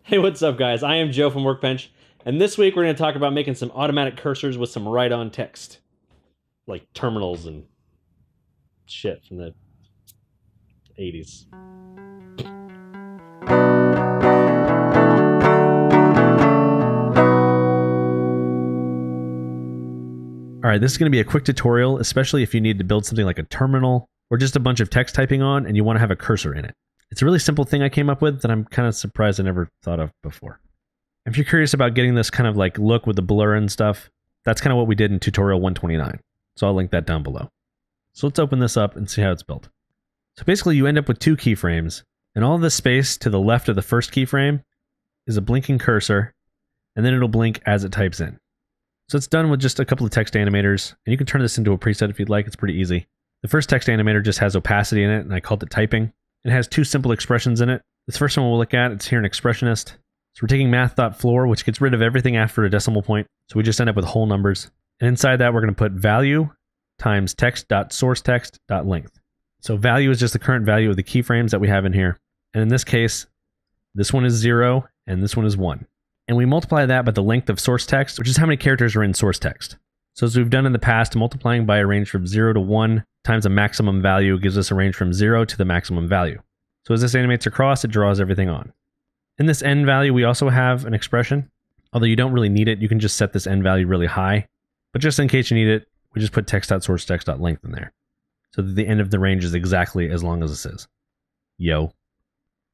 Hey, what's up, guys? I am Joe from Workbench, and this week we're going to talk about making some automatic cursors with some write-on text, like terminals and shit from the 80s. All right, this is going to be a quick tutorial, especially if you need to build something like a terminal or just a bunch of text typing on and you want to have a cursor in it. It's a really simple thing I came up with that I'm kind of surprised I never thought of before. If you're curious about getting this kind of like look with the blur and stuff, that's kind of what we did in tutorial 129. So I'll link that down below. So let's open this up and see how it's built. So basically you end up with two keyframes, and all this space to the left of the first keyframe is a blinking cursor, and then it'll blink as it types in. So it's done with just a couple of text animators, and you can turn this into a preset if you'd like. It's pretty easy. The first text animator just has opacity in it, and I called it typing. It has two simple expressions in it. This first one we'll look at, it's here in expressionist. So we're taking math.floor, which gets rid of everything after a decimal point. So we just end up with whole numbers. And inside that, we're going to put value times text.sourceText.length. So value is just the current value of the keyframes that we have in here. And in this case, this one is 0 and this one is 1. And we multiply that by the length of source text, which is how many characters are in source text. So as we've done in the past, multiplying by a range from 0 to 1 times a maximum value gives us a range from 0 to the maximum value. So as this animates across, it draws everything on. In this end value, we also have an expression. Although you don't really need it, you can just set this end value really high. But just in case you need it, we just put text.sourceText.length in there, so that the end of the range is exactly as long as this is. Yo.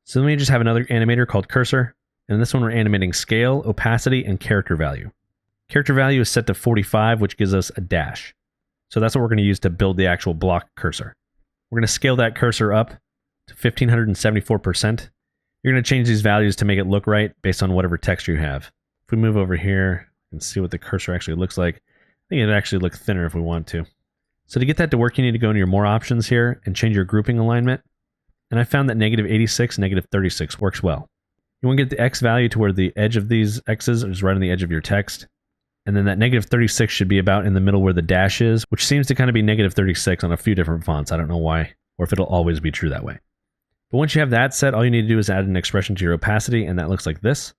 So then we just have another animator called cursor. And in this one, we're animating scale, opacity, and character value. Character value is set to 45, which gives us a dash. So that's what we're going to use to build the actual block cursor. We're going to scale that cursor up to 1574%. You're going to change these values to make it look right based on whatever text you have. If we move over here and see what the cursor actually looks like, I think it'd actually look thinner if we want to. So to get that to work, you need to go into your more options here and change your grouping alignment. And I found that -86 and -36 works well. You want to get the X value to where the edge of these X's is right on the edge of your text. And then that -36 should be about in the middle where the dash is, which seems to kind of be -36 on a few different fonts. I don't know why, or if it'll always be true that way. But once you have that set, all you need to do is add an expression to your opacity, and that looks like this.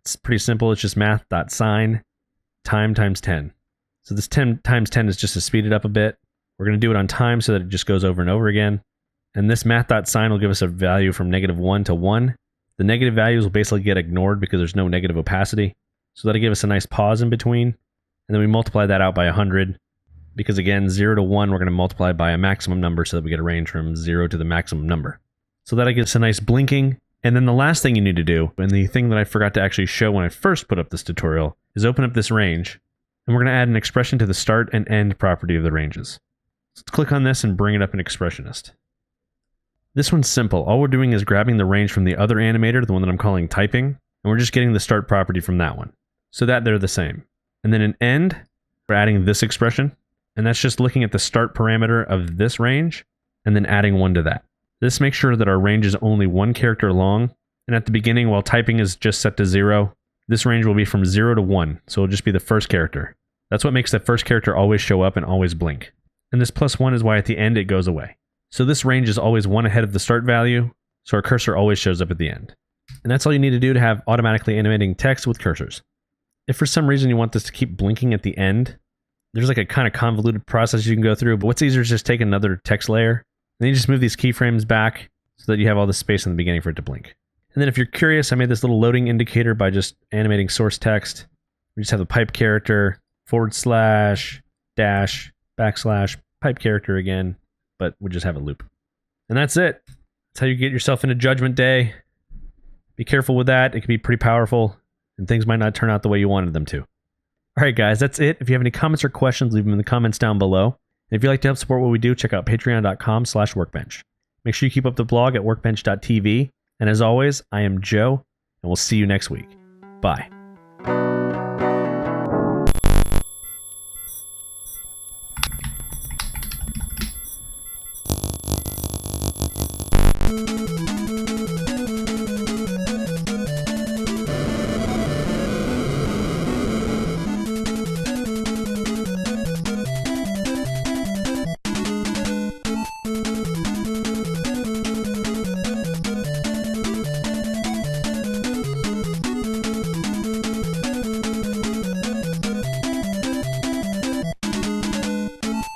It's pretty simple. It's just math.sine time times 10. So this 10 times 10 is just to speed it up a bit. We're going to do it on time so that it just goes over and over again. And this math.sine will give us a value from -1 to 1. The negative values will basically get ignored because there's no negative opacity. So that'll give us a nice pause in between. And then we multiply that out by 100. Because again, 0 to 1, we're going to multiply by a maximum number so that we get a range from 0 to the maximum number. So that'll give us a nice blinking. And then the last thing you need to do, and the thing that I forgot to actually show when I first put up this tutorial, is open up this range. And we're going to add an expression to the start and end property of the ranges. Let's click on this and bring it up in expressionist. This one's simple. All we're doing is grabbing the range from the other animator, the one that I'm calling typing, and we're just getting the start property from that one, so that they're the same. And then in end, we're adding this expression, and that's just looking at the start parameter of this range, and then adding 1 to that. This makes sure that our range is only 1 character long, and at the beginning, while typing is just set to 0, this range will be from 0 to 1, so it'll just be the first character. That's what makes the first character always show up and always blink. And this +1 is why at the end it goes away. So this range is always 1 ahead of the start value, so our cursor always shows up at the end. And that's all you need to do to have automatically animating text with cursors. If for some reason you want this to keep blinking at the end, there's like a kind of convoluted process you can go through, but what's easier is just take another text layer, and then you just move these keyframes back so that you have all the space in the beginning for it to blink. And then if you're curious, I made this little loading indicator by just animating source text. We just have a pipe character, /, dash, / pipe character again, but we just have a loop. And that's it. That's how you get yourself into Judgment Day. Be careful with that. It can be pretty powerful, and things might not turn out the way you wanted them to. All right, guys, that's it. If you have any comments or questions, leave them in the comments down below. And if you'd like to help support what we do, check out patreon.com/workbench. Make sure you keep up the blog at workbench.tv. And as always, I am Joe, and we'll see you next week. Bye.